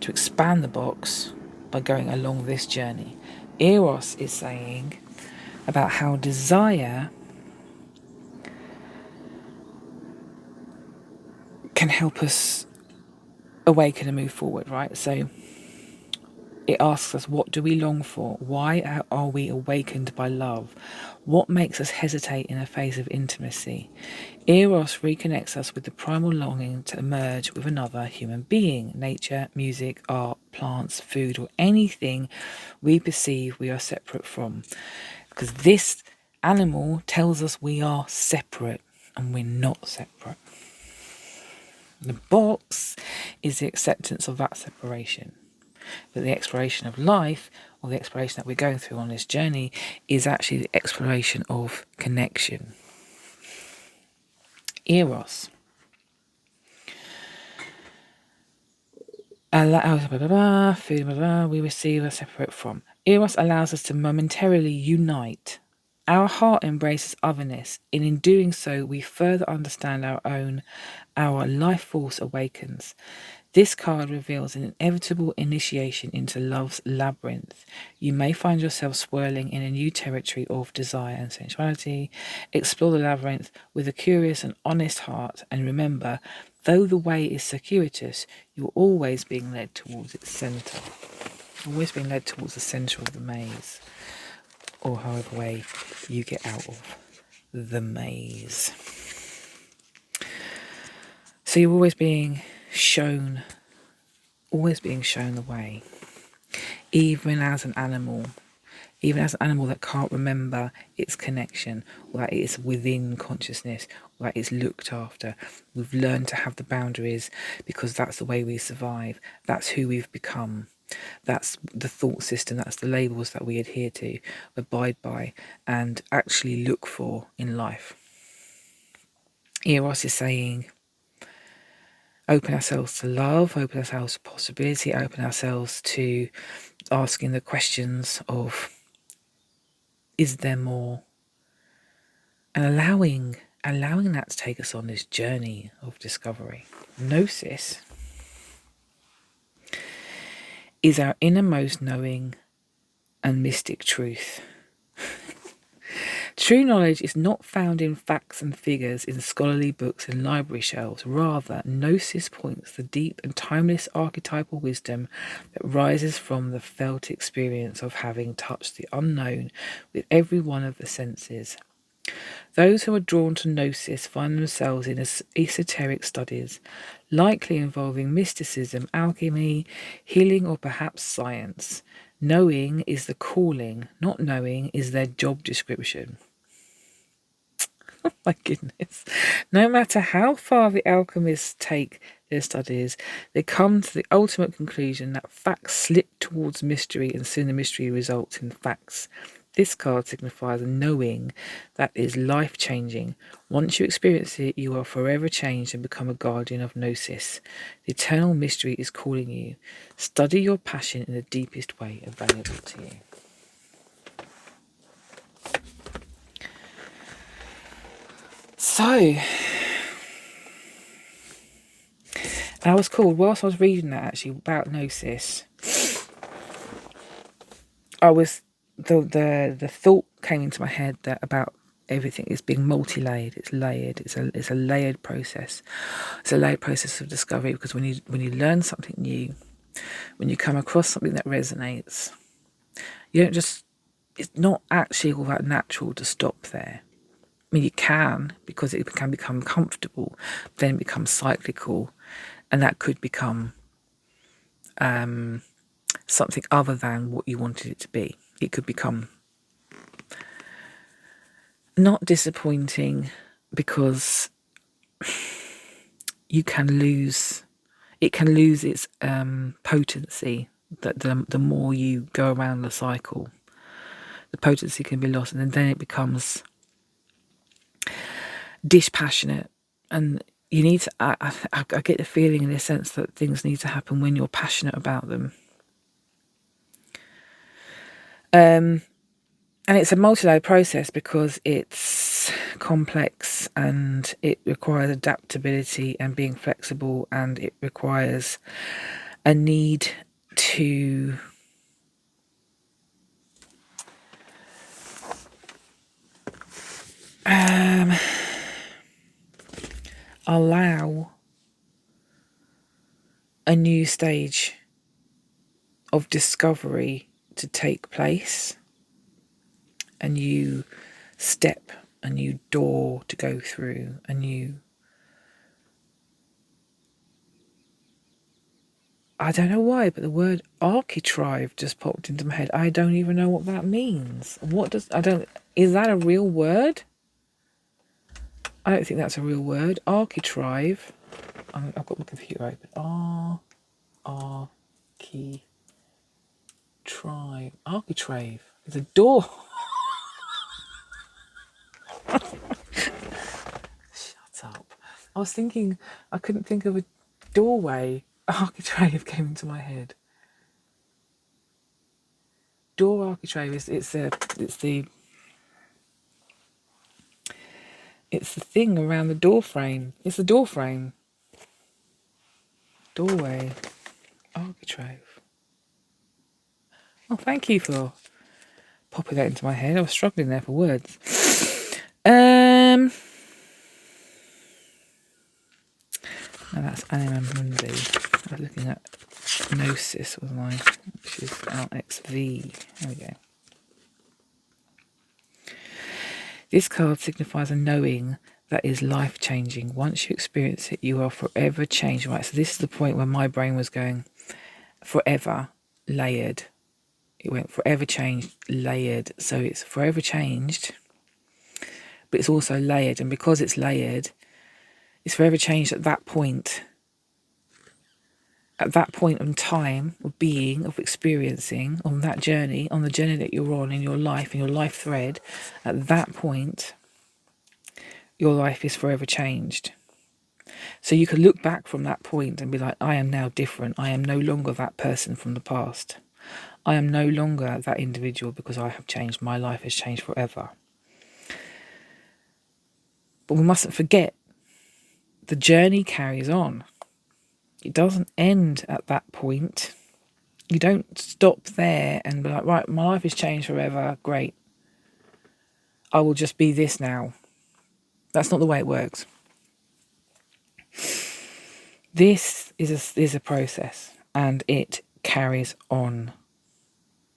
to expand the box by going along this journey. Eros is saying about how desire can help us awaken and move forward, right? So it asks us, what do we long for? Why are we awakened by love? What makes us hesitate in the face of intimacy? Eros reconnects us with the primal longing to merge with another human being, nature, music, art, plants, food, or anything we perceive we are separate from. Because this animal tells us we are separate, and we're not separate. The box is the acceptance of that separation. But the exploration of life, or the exploration that we're going through on this journey, is actually the exploration of connection. Eros. Food, we receive or separate from. Eros allows us to momentarily unite. Our heart embraces otherness, and in doing so, we further understand our life force awakens. This card reveals an inevitable initiation into love's labyrinth. You may find yourself swirling in a new territory of desire and sensuality. Explore the labyrinth with a curious and honest heart, and remember, though the way is circuitous, you're always being led towards its centre. Always being led towards the centre of the maze, or however way you get out of the maze. So you're always being shown the way, even as an animal that can't remember its connection, or that it's within consciousness, or that it's looked after. We've learned to have the boundaries because that's the way we survive. That's who we've become. That's the thought system, that's the labels that we adhere to, abide by, and actually look for in life. Eros is saying, open ourselves to love, open ourselves to possibility, open ourselves to asking the questions of, is there more? And allowing that to take us on this journey of discovery. Gnosis is our innermost knowing and mystic truth. True knowledge is not found in facts and figures in scholarly books and library shelves. Rather, Gnosis points the deep and timeless archetypal wisdom that rises from the felt experience of having touched the unknown with every one of the senses. Those who are drawn to Gnosis find themselves in esoteric studies, likely involving mysticism, alchemy, healing, or perhaps science. Knowing is the calling, not knowing is their job description. Oh my goodness. No matter how far the alchemists take their studies, they come to the ultimate conclusion that facts slip towards mystery, and soon the mystery results in facts. This card signifies a knowing that is life-changing. Once you experience it, you are forever changed and become a guardian of Gnosis. The eternal mystery is calling you. Study your passion in the deepest way available to you. So, I was called, whilst I was reading that actually about Gnosis, the thought came into my head that about everything is being multi-layered. It's layered. It's a layered process. It's a layered process of discovery, because when you learn something new, when you come across something that resonates, you don't just. It's not actually all that natural to stop there. I mean, you can, because it can become comfortable, then it becomes cyclical, and that could become something other than what you wanted it to be. It could become not disappointing, because it can lose its potency. That the more you go around the cycle, the potency can be lost, and then it becomes dispassionate. And you need to, I get the feeling in a sense that things need to happen when you're passionate about them. And it's a multi-layered process because it's complex, and it requires adaptability and being flexible, and it requires a need to allow a new stage of discovery to take place, a new step, a new door to go through, a new... I don't know why, but the word archetype just popped into my head. I don't even know what that means. Is that a real word? I don't think that's a real word. Archetype. I've got my computer open. Archetype. Architrave. It's a door. Shut up. I was thinking, I couldn't think of a doorway. Architrave came into my head. Door architrave is it's the thing around the door frame. It's the door frame. Doorway. Architrave. Oh, thank you for popping that into my head. I was struggling there for words. No, that's Anima Mundi. I was looking at Gnosis, wasn't I? Which is LXV. There we go. This card signifies a knowing that is life-changing. Once you experience it, you are forever changed. Right, so this is the point where my brain was going forever, layered. It went forever changed, layered. So it's forever changed, but it's also layered. And because it's layered, it's forever changed at that point. At that point in time of being, of experiencing, on that journey, on the journey that you're on in your life thread, at that point, your life is forever changed. So you can look back from that point and be like, I am now different. I am no longer that person from the past. I am no longer that individual because I have changed. My life has changed forever. But we mustn't forget, the journey carries on. It doesn't end at that point. You don't stop there and be like, right, my life has changed forever. Great. I will just be this now. That's not the way it works. This is a process, and it carries on.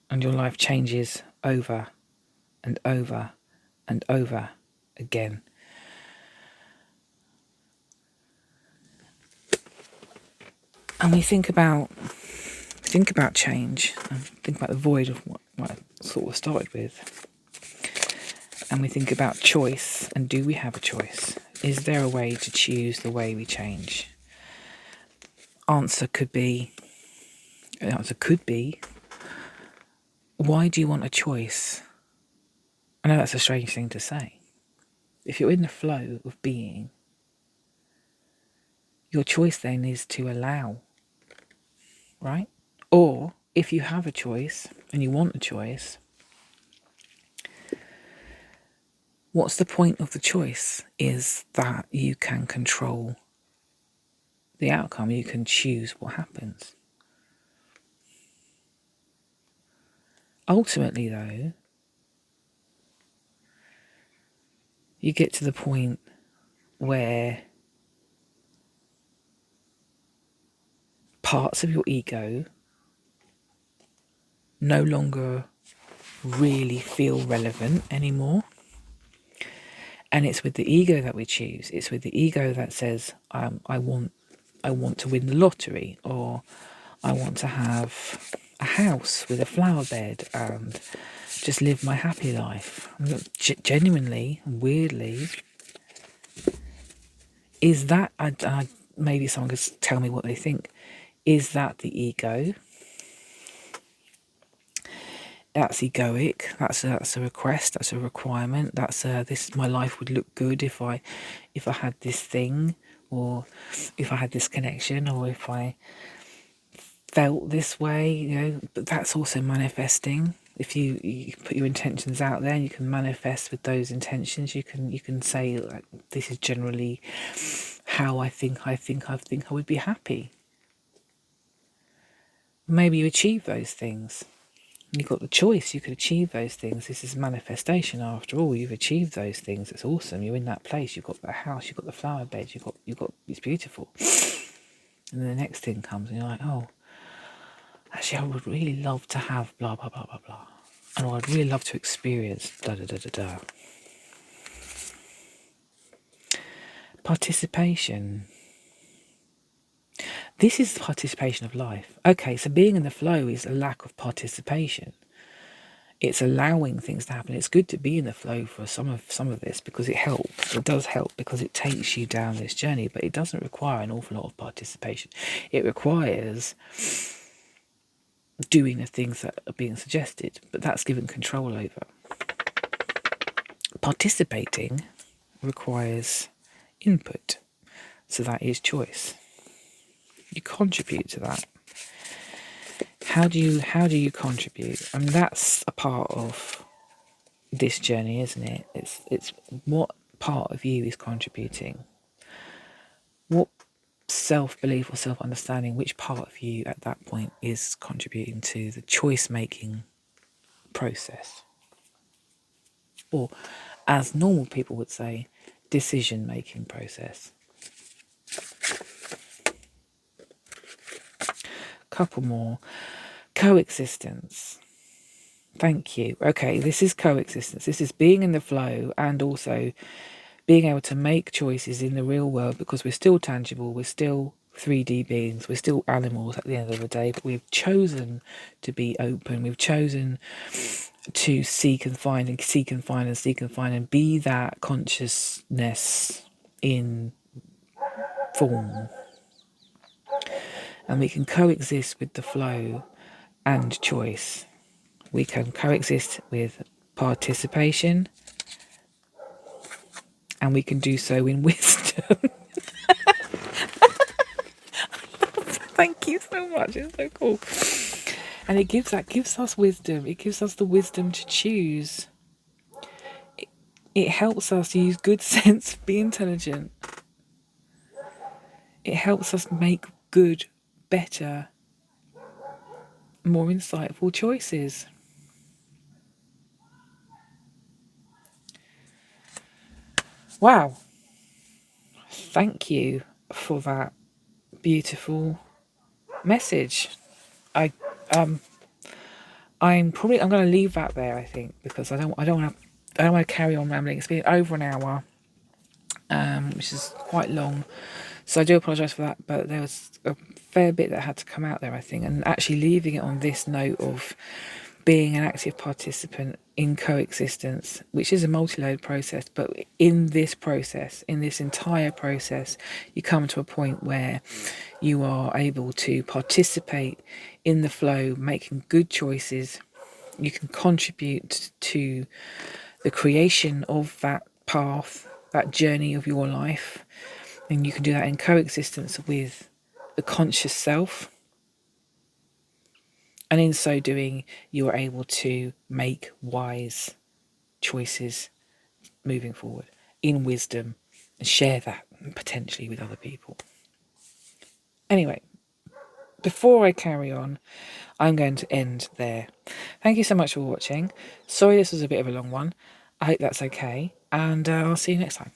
And your life changes over and over and over again. And we think about change, and think about the void of what I sort of started with. And we think about choice, and do we have a choice? Is there a way to choose the way we change? Answer could be, why do you want a choice? I know that's a strange thing to say. If you're in the flow of being, your choice then is to allow, right? Or if you have a choice and you want a choice, what's the point of the choice? Is that you can control the outcome. You can choose what happens. Ultimately, though, you get to the point where parts of your ego no longer really feel relevant anymore. And it's with the ego that we choose. It's with the ego that says, I want to win the lottery, or I want to have a house with a flower bed and just live my happy life. Genuinely, weirdly, is that, maybe someone could tell me what they think, is that the ego? That's egoic. That's a request. That's a requirement. That's this. My life would look good if I had this thing, or if I had this connection, or if I felt this way. You know, but that's also manifesting. If you put your intentions out there, and you can manifest with those intentions. You can say, like, this is generally how I think I would be happy. Maybe you achieve those things. You've got the choice. You could achieve those things. This is manifestation after all. You've achieved those things. It's awesome. You're in that place. You've got the house. You've got the flower bed. You've got. It's beautiful. And then the next thing comes, and you're like, oh, actually, I would really love to have blah blah blah blah blah, and I'd really love to experience da da da da da. Participation. This is the participation of life. Okay, so being in the flow is a lack of participation. It's allowing things to happen. It's good to be in the flow for some of this, because it helps. It does help because it takes you down this journey, but it doesn't require an awful lot of participation. It requires doing the things that are being suggested, but that's given control over. Participating requires input, so that is choice. You contribute to that. How do you contribute? I mean, that's a part of this journey, isn't it? It's what part of you is contributing. What self-belief or self-understanding, which part of you at that point is contributing to the choice-making process? Or, as normal people would say, decision-making process. Couple more. Coexistence. Thank you. Okay, this is coexistence. This is being in the flow and also being able to make choices in the real world, because we're still tangible, we're still 3D beings, we're still animals at the end of the day, but we've chosen to be open, we've chosen to seek and find and seek and find and seek and find and be that consciousness in form. And we can coexist with the flow and choice. We can coexist with participation, and we can do so in wisdom. Thank you so much. It's so cool. And it gives us wisdom. It gives us the wisdom to choose. It helps us use good sense, be intelligent. It helps us make good, better, more insightful choices. Wow. Thank you for that beautiful message. I'm going to leave that there, I think, because I don't want to carry on rambling. It's been over an hour, which is quite long. So I do apologise for that, but there was a fair bit that had to come out there, I think, and actually leaving it on this note of being an active participant in coexistence, which is a multi-layered process, but in this process, in this entire process, you come to a point where you are able to participate in the flow, making good choices. You can contribute to the creation of that path, that journey of your life, and you can do that in coexistence with the conscious self. And in so doing, you are able to make wise choices moving forward in wisdom and share that potentially with other people. Anyway, before I carry on, I'm going to end there. Thank you so much for watching. Sorry this was a bit of a long one. I hope that's okay, and I'll see you next time.